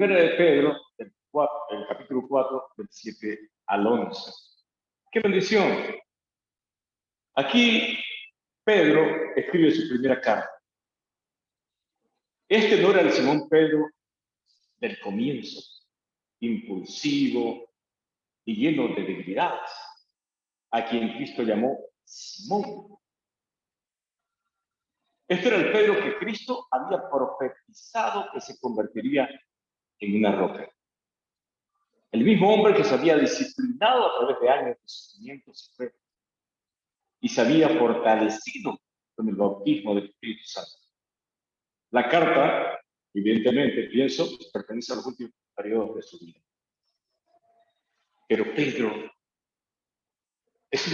Primera de Pedro, el capítulo 4, del 7 al 11. ¡Qué bendición! Aquí Pedro escribe su primera carta. Este no era el Simón Pedro del comienzo, impulsivo y lleno de debilidades, a quien Cristo llamó Simón. Este era el Pedro que Cristo había profetizado que se convertiría en una roca. El mismo hombre que se había disciplinado a través de años de sufrimientos y fe, y se había fortalecido con el bautismo del Espíritu Santo. La carta, evidentemente, pienso, pertenece a los últimos periodos de su vida. Pero Pedro es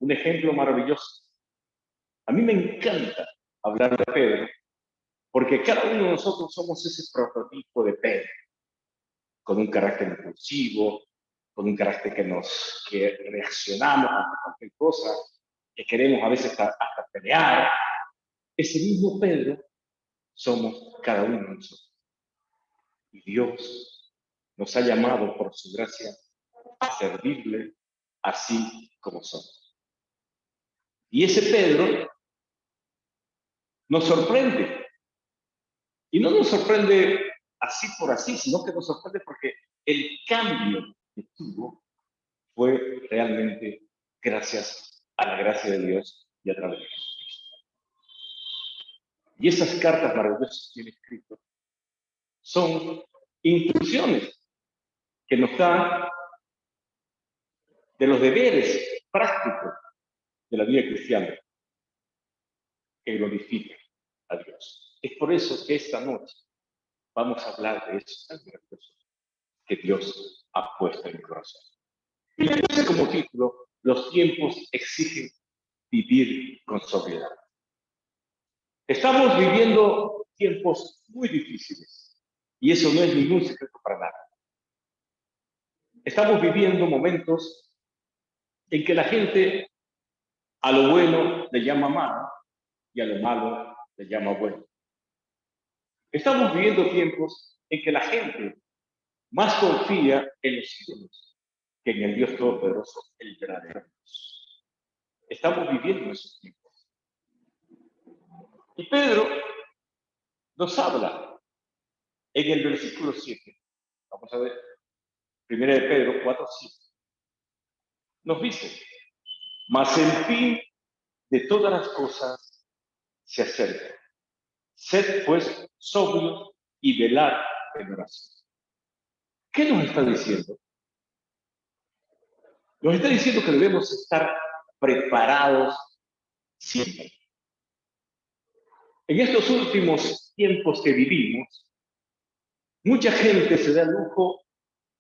un ejemplo maravilloso. A mí me encanta hablar de Pedro, porque cada uno de nosotros somos ese prototipo de Pedro, con un carácter impulsivo, con un carácter que reaccionamos a cualquier cosa, que queremos a veces hasta pelear. Ese mismo Pedro somos cada uno de nosotros. Y Dios nos ha llamado por su gracia a servirle así como somos. Y ese Pedro nos sorprende. Y no nos sorprende así por así, sino que nos sorprende porque el cambio que tuvo fue realmente gracias a la gracia de Dios y a través de Jesucristo. Y esas cartas maravillosas que tiene escrito son instrucciones que nos dan de los deberes prácticos de la vida cristiana que glorifican a Dios. Es por eso que esta noche vamos a hablar de eso tan maravilloso que Dios ha puesto en mi corazón. Y le puse como título: los tiempos exigen vivir con sobriedad. Estamos viviendo tiempos muy difíciles y eso no es ningún secreto para nadie. Estamos viviendo momentos en que la gente a lo bueno le llama malo y a lo malo le llama bueno. Estamos viviendo tiempos en que la gente más confía en los ídolos que en el Dios Todopoderoso, el verdadero Dios. Estamos viviendo esos tiempos. Y Pedro nos habla en el versículo 7. Vamos a ver, 1 de Pedro 4, 7. Nos dice: mas el fin de todas las cosas se acerca. Sed pues sobrios y velad en oración. ¿Qué nos está diciendo? Nos está diciendo que debemos estar preparados siempre. En estos últimos tiempos que vivimos, mucha gente se da el lujo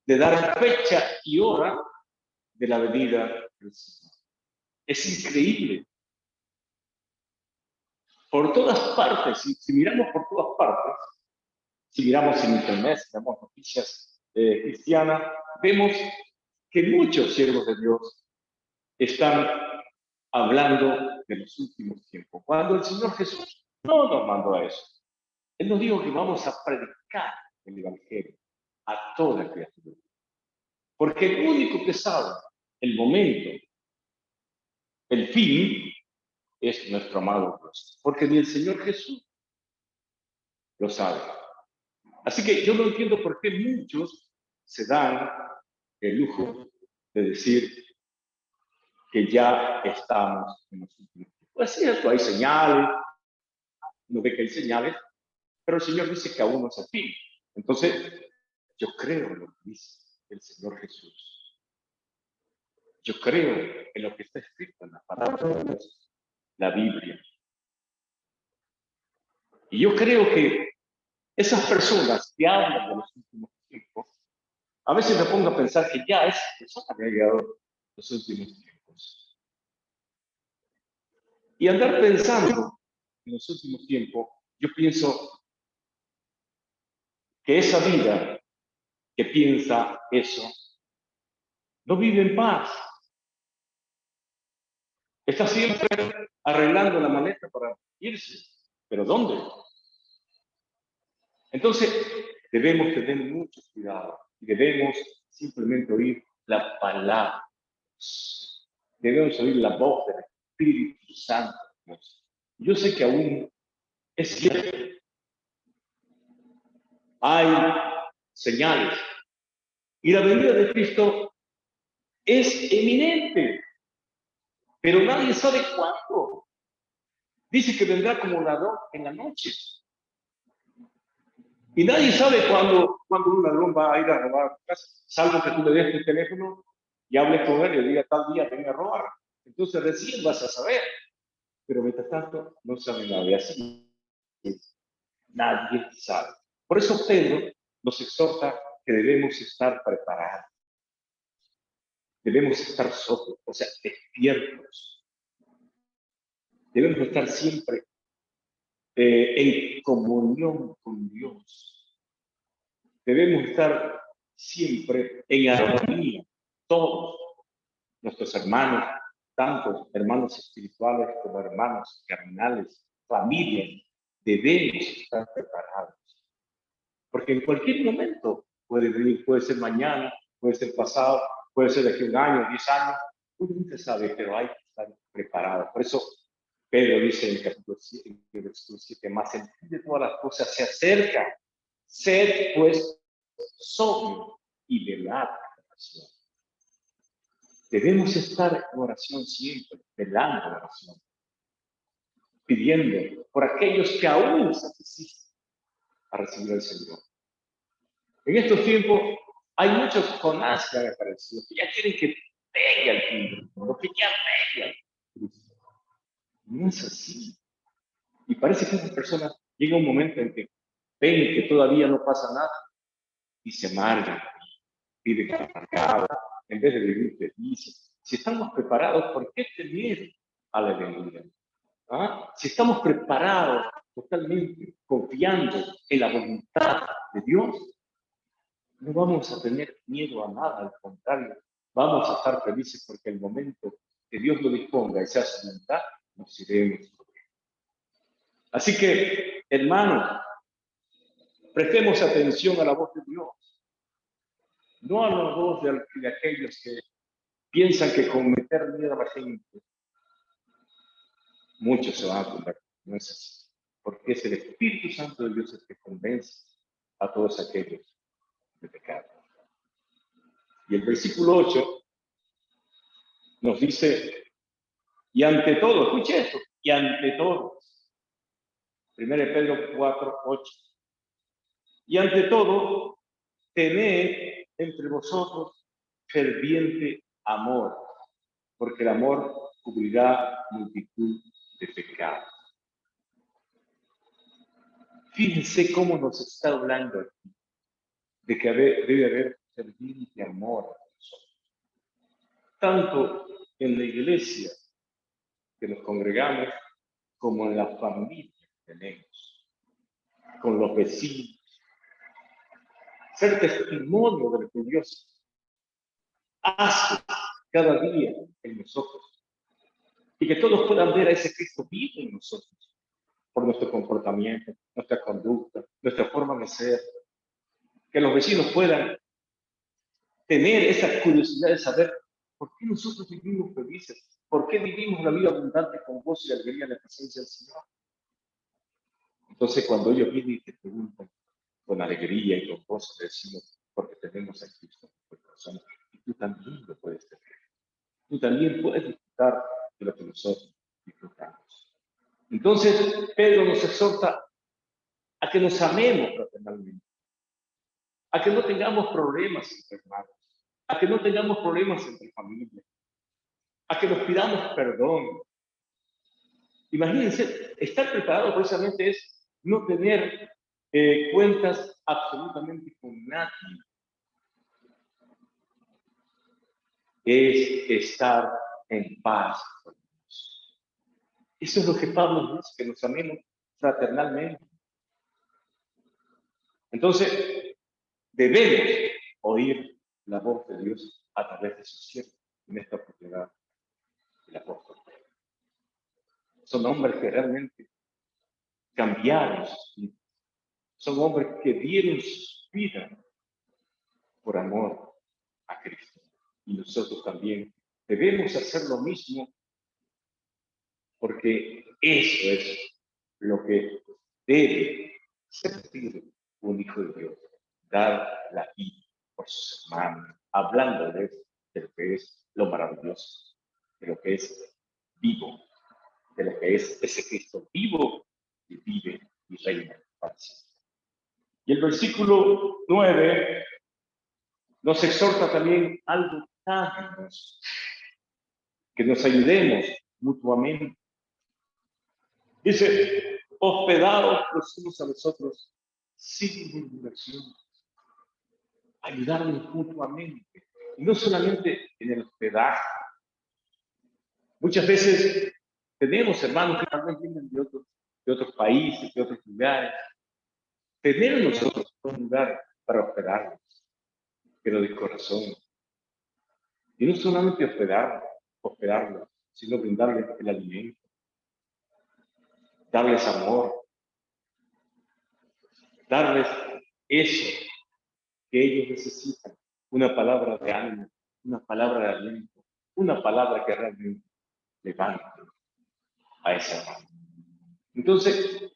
de dar fecha y hora de la venida del Señor. Es increíble. Por todas partes, si miramos por todas partes, si miramos en internet, si miramos noticias cristianas, vemos que muchos siervos de Dios están hablando de los últimos tiempos, cuando el Señor Jesús no nos mandó a eso. Él nos dijo que vamos a predicar el Evangelio a toda criatura. Porque el único que sabe el momento, el fin, es nuestro amado Dios. Porque ni el Señor Jesús lo sabe. Así que yo no entiendo por qué muchos se dan el lujo de decir que ya estamos en los últimos tiempos. Pues es cierto, hay señales, uno ve que hay señales, pero el Señor dice que aún no es el fin. Entonces, yo creo en lo que dice el Señor Jesús. Yo creo en lo que está escrito en la palabra de Dios, la Biblia. Y yo creo que esas personas que hablan de los últimos tiempos, a veces me pongo a pensar que ya esa persona había llegado los últimos tiempos. Y andar pensando en los últimos tiempos, yo pienso que esa vida que piensa eso, no vive en paz. Está siempre arreglando la maleta para irse. ¿Pero dónde? Entonces, debemos tener mucho cuidado y debemos simplemente oír la palabra. Debemos oír la voz del Espíritu Santo de Dios. Yo sé que aún es cierto, hay señales y la venida de Cristo es eminente, pero nadie sabe cuándo. Dice que vendrá como ladrón en la noche. Y nadie sabe cuándo un ladrón va a ir a robar tu casa, salvo que tú le des tu teléfono y hables con él y le diga tal día venga a robar. Entonces recién vas a saber. Pero mientras tanto no sabe nadie. Así es. Nadie sabe. Por eso Pedro nos exhorta que debemos estar preparados. Debemos estar sobrios, o sea, despiertos. Debemos estar siempre en comunión con Dios. Debemos estar siempre en armonía, todos nuestros hermanos, tanto hermanos espirituales como hermanos carnales, familia, debemos estar preparados. Porque en cualquier momento puede venir, puede ser mañana, puede ser pasado, puede ser de aquí un año, 10 años, uno nunca sabe, pero hay que estar preparado. Por eso Pedro dice en el capítulo 7, en el versículo 7, más el fin de todas las cosas se acerca. Sed pues sobrio y velad en oración. Debemos estar en oración siempre, velando en oración, pidiendo por aquellos que aún se resisten a recibir al Señor. En estos tiempos hay muchos Jonás que han aparecido, que ya quieren que pegue al timbre, que ya pegue al Cristo. No es así. Y parece que esas personas llega un momento en que ven que todavía no pasa nada y se marchan, piden amargado, en vez de vivir felices. Si estamos preparados, ¿por qué temer a la venida? ¿Ah? Si estamos preparados totalmente, confiando en la voluntad de Dios, no vamos a tener miedo a nada, al contrario, vamos a estar felices porque el momento que Dios lo disponga y sea su voluntad, nos iremos. Así que, hermanos, prestemos atención a la voz de Dios, no a la voz de aquellos que piensan que con meter miedo a la gente, muchos se van a convertir. No es así, porque es el Espíritu Santo de Dios el que convence a todos aquellos de pecado. Y el versículo 8 nos dice, y ante todo, escuche esto, y ante todo, 1 Pedro 4, 8, y ante todo, tened entre vosotros ferviente amor, porque el amor cubrirá multitud de pecados. Fíjense cómo nos está hablando aquí, de que debe haber ferviente amor a nosotros. Tanto en la iglesia que nos congregamos, como en la familia que tenemos, con los vecinos. Ser testimonio de lo que Dios hace cada día en nosotros. Y que todos puedan ver a ese Cristo vivo en nosotros, por nuestro comportamiento, nuestra conducta, nuestra forma de ser. Que los vecinos puedan tener esa curiosidad de saber por qué nosotros vivimos felices, por qué vivimos una vida abundante con gozo y alegría en la presencia del Señor. Entonces, cuando ellos vienen y te preguntan con alegría y con gozo, decimos, porque tenemos a Cristo en nuestro corazón, y tú también lo puedes tener. Tú también puedes disfrutar de lo que nosotros disfrutamos. Entonces, Pedro nos exhorta a que nos amemos fraternalmente, a que no tengamos problemas entre hermanos, a que no tengamos problemas entre familia, a que nos pidamos perdón. Imagínense, estar preparado precisamente es no tener cuentas absolutamente con nadie. Es estar en paz con Dios. Eso es lo que Pablo dice, que nos amemos fraternalmente. Entonces, debemos oír la voz de Dios a través de sus siervos, en esta oportunidad el apóstol Pedro. Son hombres que realmente cambiaron sus vidas. Son hombres que dieron su vida por amor a Cristo. Y nosotros también debemos hacer lo mismo, porque eso es lo que debe sentir un hijo de Dios, dar la vida por sus hermanos, hablándoles de lo que es lo maravilloso, de lo que es vivo, de lo que es ese Cristo vivo que vive y reina para siempre. Y el versículo 9 nos exhorta también algo tan hermoso, que nos ayudemos mutuamente. Dice, hospedados los unos a los otros sin murmuración, ayudarnos mutuamente. Y no solamente en el hospedaje. Muchas veces tenemos hermanos que también vienen de otros países, de otros lugares. Tener nosotros un lugar para hospedarlos, pero de corazón. Y no solamente hospedarlos, sino brindarles el alimento, darles amor, darles eso que ellos necesitan, una palabra de ánimo, una palabra de aliento, una palabra que realmente levante a esa mano. Entonces,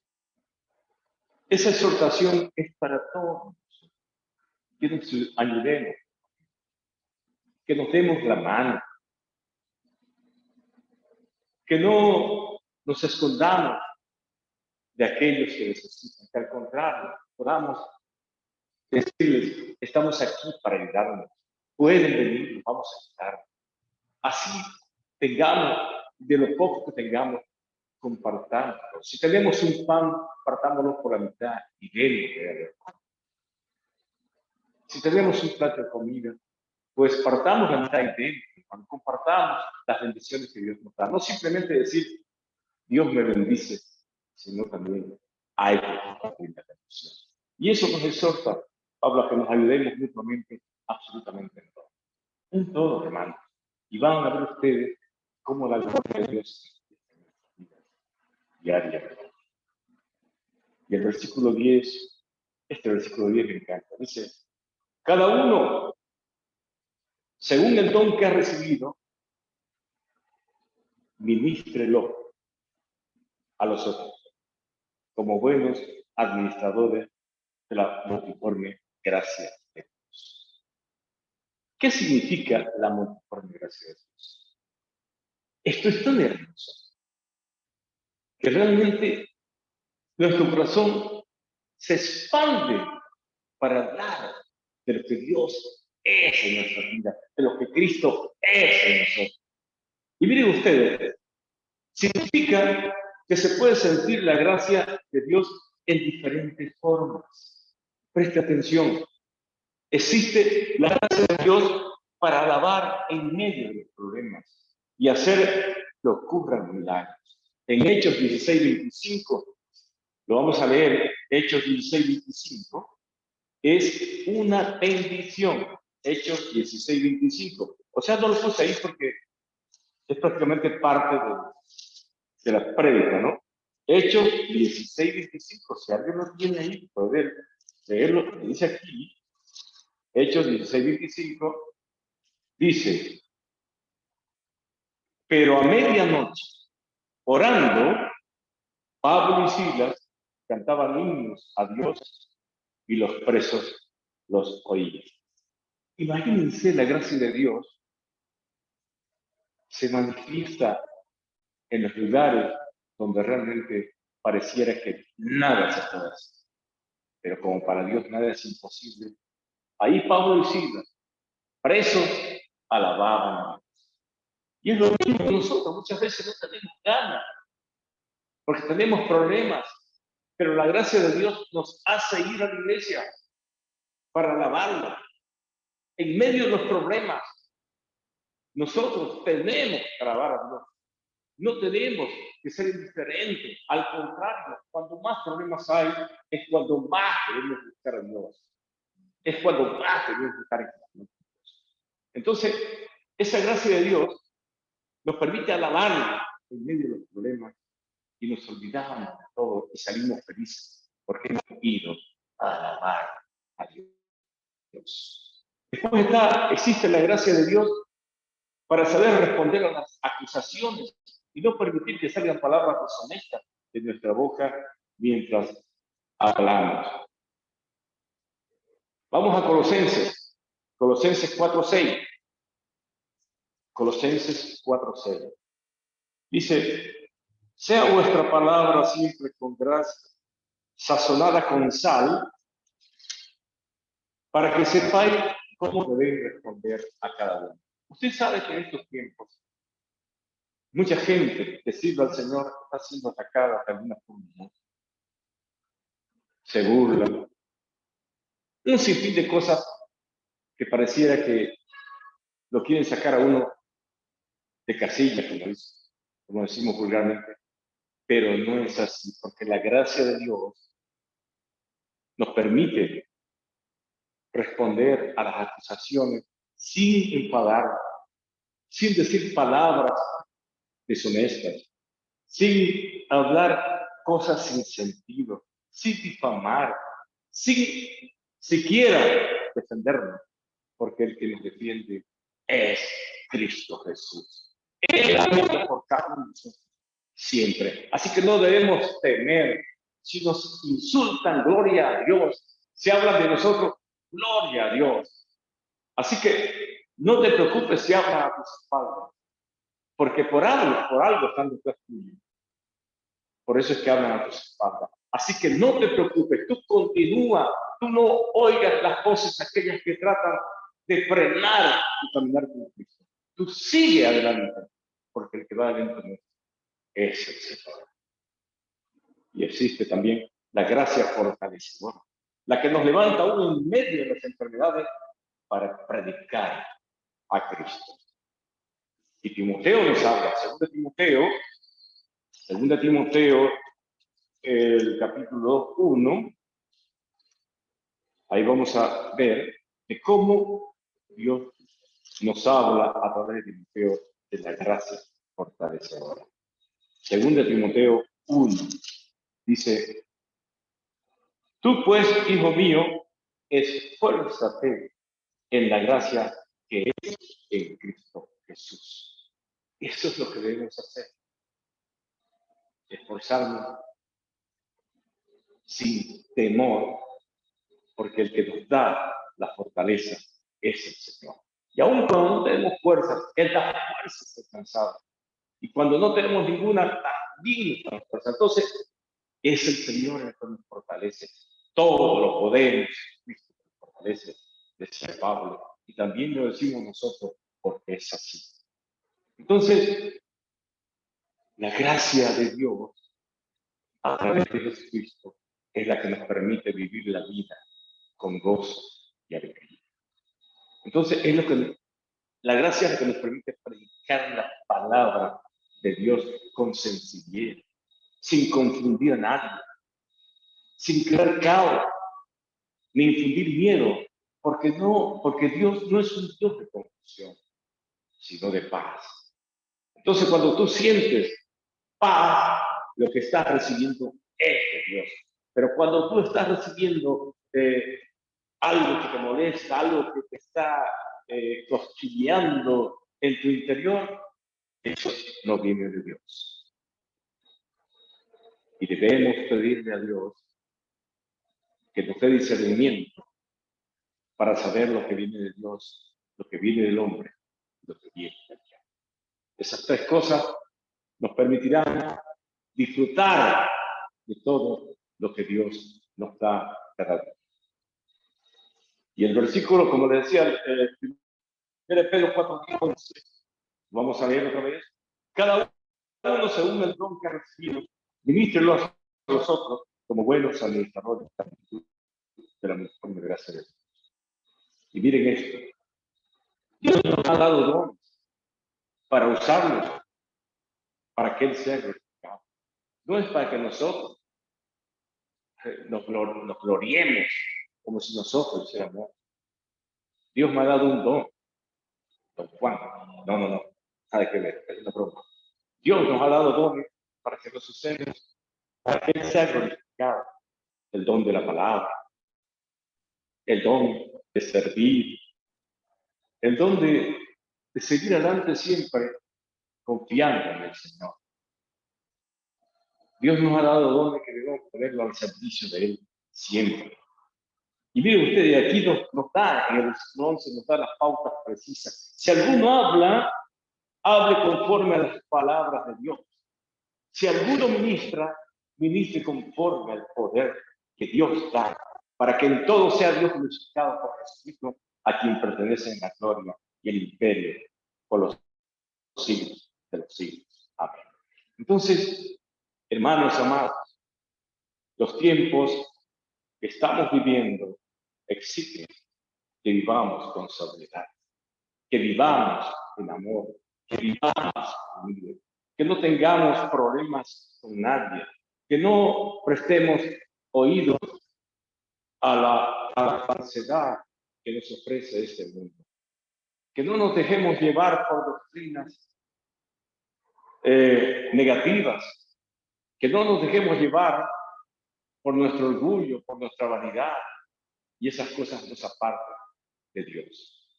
esa exhortación es para todos, que nos ayudemos, que nos demos la mano, que no nos escondamos de aquellos que necesitan, que al contrario, podamos decirles, estamos aquí para ayudarnos, pueden venir, nos vamos a ayudar. Así tengamos, de lo poco que tengamos, compartámoslo. Si tenemos un pan, partámoslo por la mitad y démosle. Si tenemos un plato de comida, pues partamos la mitad y démosle. Cuando compartamos las bendiciones que Dios nos da. No simplemente decir, Dios me bendice, sino también hay que compartir la bendición. Y eso nos exhorta, Pablo, a que nos ayudemos mutuamente absolutamente en todo. En todo, hermano. Y van a ver ustedes cómo la gloria de Dios diaria. Y el versículo 10, este versículo 10 me encanta. Dice, cada uno, según el don que ha recibido, ministrelo a los otros, como buenos administradores de la multiforme gracia de Dios. ¿Qué significa la multiforme gracia de Dios? Esto es tan hermoso que realmente nuestro corazón se expande para hablar de lo que Dios es en nuestra vida, de lo que Cristo es en nosotros. Y miren ustedes, significa que se puede sentir la gracia de Dios en diferentes formas. Preste atención. Existe la gracia de Dios para alabar en medio de los problemas y hacer que ocurran milagros. En Hechos 16:25, lo vamos a leer, Hechos 16:25, es una bendición. Hechos 16:25. O sea, no lo puse ahí porque es prácticamente parte de la prédica, ¿no? Hechos 16:25. Si alguien lo tiene ahí, puede leerlo, lo que dice aquí. Hechos 16:25 dice, pero a medianoche, orando, Pablo y Silas cantaban himnos a Dios y los presos los oían. Imagínense la gracia de Dios se manifiesta en los lugares donde realmente pareciera que nada se puede hacer. Pero como para Dios nada es imposible, ahí Pablo y Silas, presos, alababan a Dios. Y es lo mismo que nosotros, muchas veces no tenemos ganas, porque tenemos problemas, pero la gracia de Dios nos hace ir a la iglesia para alabarlo. En medio de los problemas, nosotros tenemos que alabar a Dios. No tenemos que ser indiferentes. Al contrario, cuando más problemas hay, es cuando más debemos buscar a Dios. Es cuando más debemos buscar a Dios. Entonces, esa gracia de Dios nos permite alabarlo en medio de los problemas y nos olvidamos de todo y salimos felices porque hemos ido alabar a Dios. Después existe la gracia de Dios para saber responder a las acusaciones y no permitir que salgan palabras deshonestas de nuestra boca mientras hablamos. Vamos a Colosenses 4:6. Colosenses 4:6. Dice, sea vuestra palabra siempre con gracia, sazonada con sal, para que sepáis cómo debéis responder a cada uno. Usted sabe que en estos tiempos mucha gente que sirve al Señor está siendo atacada de alguna forma, ¿no? Se burlan. Un sinfín de cosas que pareciera que lo quieren sacar a uno de casilla, como decimos vulgarmente, pero no es así, porque la gracia de Dios nos permite responder a las acusaciones sin enfadar, sin decir palabras deshonestas, sin hablar cosas sin sentido, sin difamar, sin siquiera defendernos, porque el que nos defiende es Cristo Jesús. Él habla por cada uno de nosotros siempre. Así que no debemos temer. Si nos insultan, gloria a Dios. Si hablan de nosotros, gloria a Dios. Así que no te preocupes si hablan a tus espaldas, porque por algo están detrás tuyo. Por eso es que hablan a tus espaldas. Así que no te preocupes, tú continúa, tú no oigas las voces aquellas que tratan de frenar tu caminar con Cristo. Tú sigue adelante, porque el que va adelante es el Señor. Y existe también la gracia fortalecedora, la que nos levanta aún en medio de las enfermedades para predicar a Cristo. Y Timoteo nos habla, 2 Timoteo, el capítulo 1, ahí vamos a ver de cómo Dios nos habla a través de Timoteo de la gracia fortalecedora. 2 Timoteo 1 dice, tú pues, hijo mío, esfuérzate en la gracia que es en Cristo Jesús. Eso es lo que debemos hacer. Esforzarnos sin temor, porque el que nos da la fortaleza es el Señor. Y aún cuando no tenemos fuerzas, Él da fuerzas al cansado. Y cuando no tenemos ninguna, también nos da fuerza. Entonces, es el Señor el que nos fortalece. Todo lo podemos, Cristo nos fortalece, decía Pablo. Y también lo decimos nosotros, porque es así. Entonces, la gracia de Dios a través de Jesucristo es la que nos permite vivir la vida con gozo y alegría. Entonces, la gracia es la que nos permite predicar la palabra de Dios con sencillez, sin confundir a nadie, sin crear caos, ni infundir miedo, porque Dios no es un Dios de confusión, sino de paz. Entonces, cuando tú sientes paz, lo que estás recibiendo es de Dios. Pero cuando tú estás recibiendo algo que te molesta, algo que te está cosquilleando en tu interior, eso no viene de Dios. Y debemos pedirle a Dios que nos dé discernimiento para saber lo que viene de Dios, lo que viene del hombre, lo que viene de Dios. Esas tres cosas nos permitirán disfrutar de todo lo que Dios nos da cada día. Y el versículo, como le decía, 1 Pedro 4:11, vamos a leer otra vez. Cada uno según el don que ha recibido, ministrenlo a los otros como buenos administradores de la misma gracia de Dios. Y miren esto, Dios nos ha dado dones para usarlos, para que Él sea glorificado. No es para que nosotros nos gloriemos como si nosotros hiciéramos. Dios me ha dado un don. Don Juan, no, nada que ver, es una broma. Dios nos ha dado dones para que los usemos, para que Él sea glorificado. El don de la palabra, el don de servir, el don de seguir adelante siempre confiando en el Señor. Dios nos ha dado dones que debemos ponerlo al servicio de Él siempre. Y mire usted, aquí nos da, en el versículo 11, nos da las pautas precisas. Si alguno habla, hable conforme a las palabras de Dios. Si alguno ministra, ministre conforme al poder que Dios da, para que en todo sea Dios glorificado por Jesucristo, a quien pertenecen la gloria y el imperio por los siglos de los siglos. Amén. Entonces, hermanos amados, los tiempos que estamos viviendo exigen que vivamos con sobriedad, que vivamos en amor, que vivamos unidos, que no tengamos problemas con nadie, que no prestemos oídos a la falsedad que nos ofrece este mundo, que no nos dejemos llevar por doctrinas negativas, que no nos dejemos llevar por nuestro orgullo, por nuestra vanidad, y esas cosas nos apartan de Dios.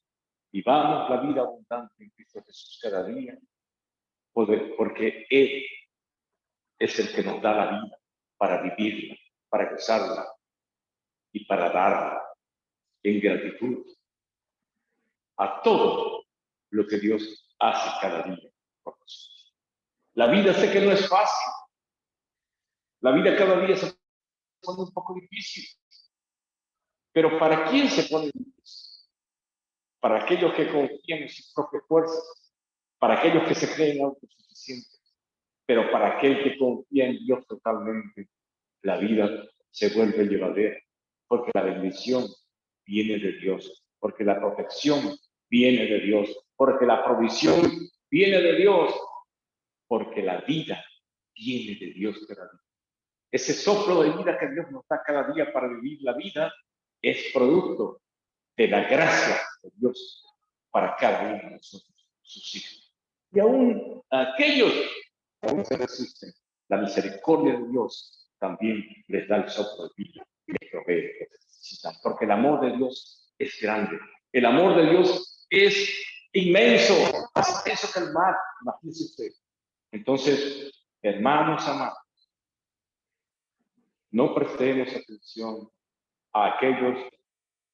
Vivamos la vida abundante en Cristo Jesús cada día, porque Él es el que nos da la vida para vivirla, para gozarla y para darla en gratitud a todo lo que Dios hace cada día por nosotros. La vida sé que no es fácil. La vida cada día se pone un poco difícil. Pero ¿para quién se pone difícil? Para aquellos que confían en sus propias fuerzas, para aquellos que se creen autosuficientes, pero para aquel que confía en Dios totalmente, la vida se vuelve llevadera, porque la bendición viene de Dios, porque la protección viene de Dios, porque la provisión viene de Dios, porque la vida viene de Dios cada día. Ese soplo de vida que Dios nos da cada día para vivir la vida es producto de la gracia de Dios para cada uno de nosotros, sus hijos. Y aún aquellos que aún se resisten, la misericordia de Dios también les da el soplo de vida y les provee lo que necesitan, porque el amor de Dios es grande, el amor de Dios es inmenso, más eso que el mar, imagínese usted. Entonces, hermanos amados, no prestemos atención a aquellos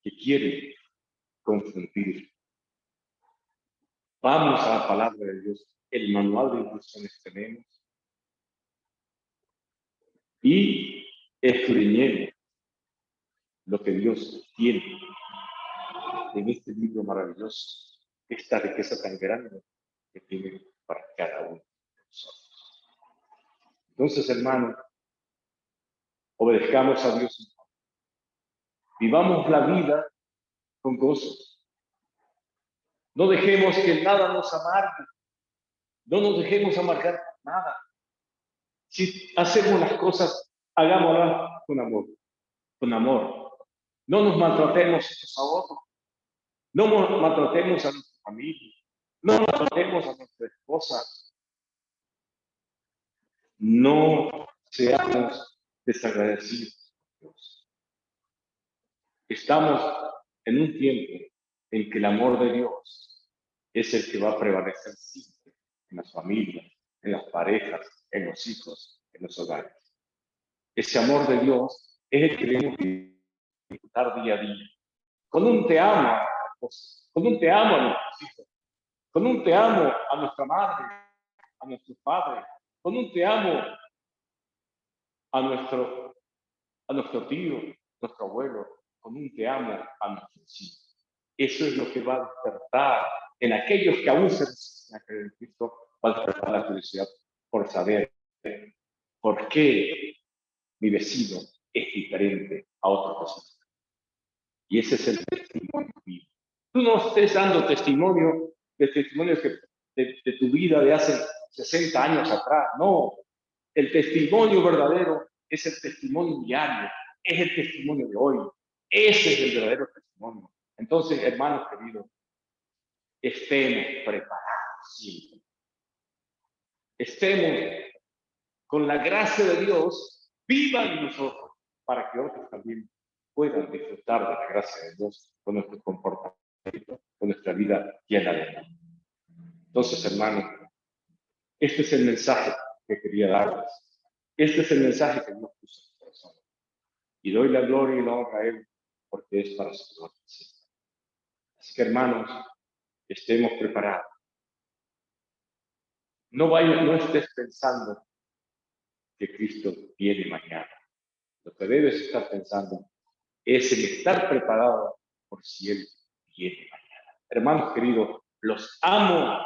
que quieren confundir. Vamos a la palabra de Dios, el manual de instrucciones tenemos, y escudriñemos lo que Dios tiene en este libro maravilloso, esta riqueza tan grande que tiene para cada uno de nosotros. Entonces, hermanos, obedezcamos a Dios. Vivamos la vida con gozo. No dejemos que nada nos amargue. No nos dejemos amargar con nada. Si hacemos las cosas, hagámoslas con amor. Con amor. No nos maltratemos unos a otros. No maltratemos a nuestra familia. No maltratemos a nuestra esposa. No seamos desagradecidos con Dios. Estamos en un tiempo en que el amor de Dios es el que va a prevalecer siempre en las familias, en las parejas, en los hijos, en los hogares. Ese amor de Dios es el que debemos disfrutar día a día. Con un te amo a nuestra esposa, con un te amo a nuestros hijos, con un te amo a nuestra madre, a nuestro padre, con un te amo a nuestro tío, nuestro abuelo, con un te amo a nuestros hijos. Eso es lo que va a despertar en aquellos que aún se resisten a creer en Cristo, va a despertar la curiosidad por saber por qué mi vecino es diferente a otro vecino. Y ese es el testimonio vivo. Tú no estés dando testimonio de testimonios de tu vida de hace 60 años atrás. No, el testimonio verdadero es el testimonio diario, es el testimonio de hoy. Ese es el verdadero testimonio. Entonces, hermanos queridos, estemos preparados siempre. Estemos con la gracia de Dios viva en nosotros para que otros también puedan disfrutar de la gracia de Dios con nuestro comportamiento, con nuestra vida llena de amor. Entonces, hermanos, este es el mensaje que quería darles. Este es el mensaje que Dios puso en mi corazón. Y doy la gloria y la honra a Él porque es para su gloria. Así que, hermanos, estemos preparados. No estés pensando que Cristo viene mañana. Lo que debes estar pensando es en estar preparado por si Él viene mañana. Hermanos queridos, los amo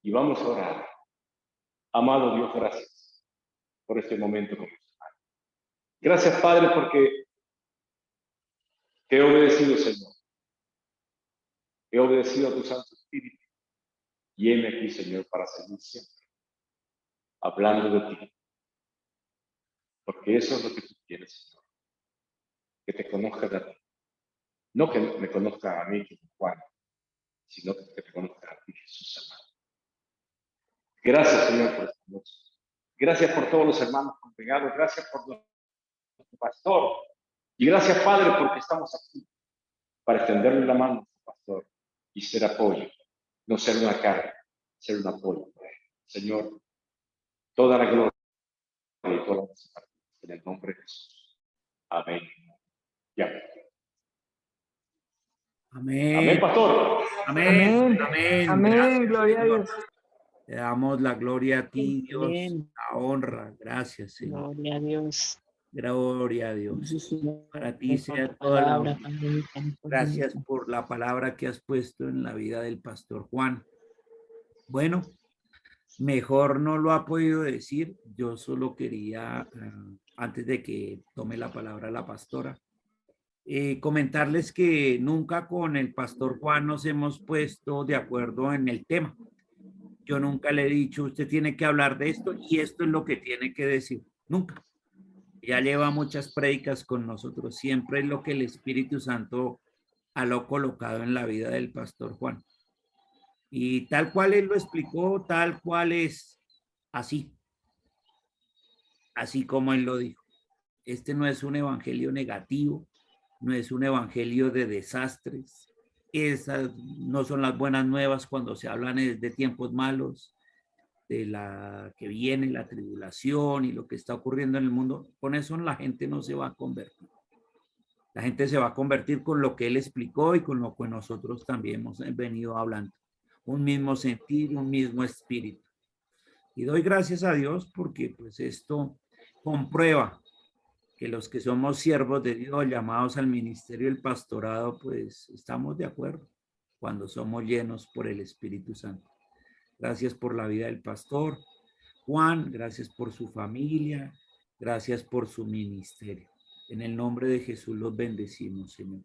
y vamos a orar. Amado Dios, gracias por este momento con mis hermanos. Gracias, Padre, porque te he obedecido, Señor. He obedecido a tu Santo Espíritu. Y heme aquí, Señor, para seguir siempre hablando de ti. Porque eso es lo que tú quieres, Señor. Que te conozca a ti. No que me conozca a mí, como Juan, sino que te conozca a ti, Jesús amado. Gracias, Señor, por esta noche. Gracias por todos los hermanos congregados. Gracias por nuestro pastor. Y gracias, Padre, porque estamos aquí para extenderle la mano a nuestro pastor y ser apoyo, no ser una carga, ser un apoyo. Señor, toda la gloria y toda la misericordia en el nombre de Jesús. Amén. Ya. Amén. Amén, pastor. Amén. Amén. Amén. Gracias, Gloria a Señor. Dios. Te damos la gloria a ti, Dios, Amén. la honra. Gracias, Señor. Gloria a Dios. Gloria a Dios. Para ti Por sea tu toda la palabra, honra. Padre Santo. Gracias por la palabra que has puesto en la vida del pastor Juan. Bueno, mejor no lo ha podido decir. Yo solo quería, antes de que tome la palabra la pastora, comentarles que nunca con el pastor Juan nos hemos puesto de acuerdo en el tema. Yo nunca le he dicho, usted tiene que hablar de esto y esto es lo que tiene que decir. Nunca. Ya lleva muchas prédicas con nosotros. Siempre es lo que el Espíritu Santo ha colocado en la vida del pastor Juan. Y tal cual él lo explicó, tal cual es así. Así como él lo dijo. Este no es un evangelio negativo, no es un evangelio de desastres. Esas no son las buenas nuevas cuando se hablan de tiempos malos, de la que viene la tribulación y lo que está ocurriendo en el mundo. Con eso la gente no se va a convertir. La gente se va a convertir con lo que él explicó y con lo que nosotros también hemos venido hablando. Un mismo sentir, un mismo espíritu. Y doy gracias a Dios porque pues esto comprueba que los que somos siervos de Dios, llamados al ministerio del pastorado, pues estamos de acuerdo cuando somos llenos por el Espíritu Santo. Gracias por la vida del pastor Juan, gracias por su familia, gracias por su ministerio. En el nombre de Jesús los bendecimos, Señor.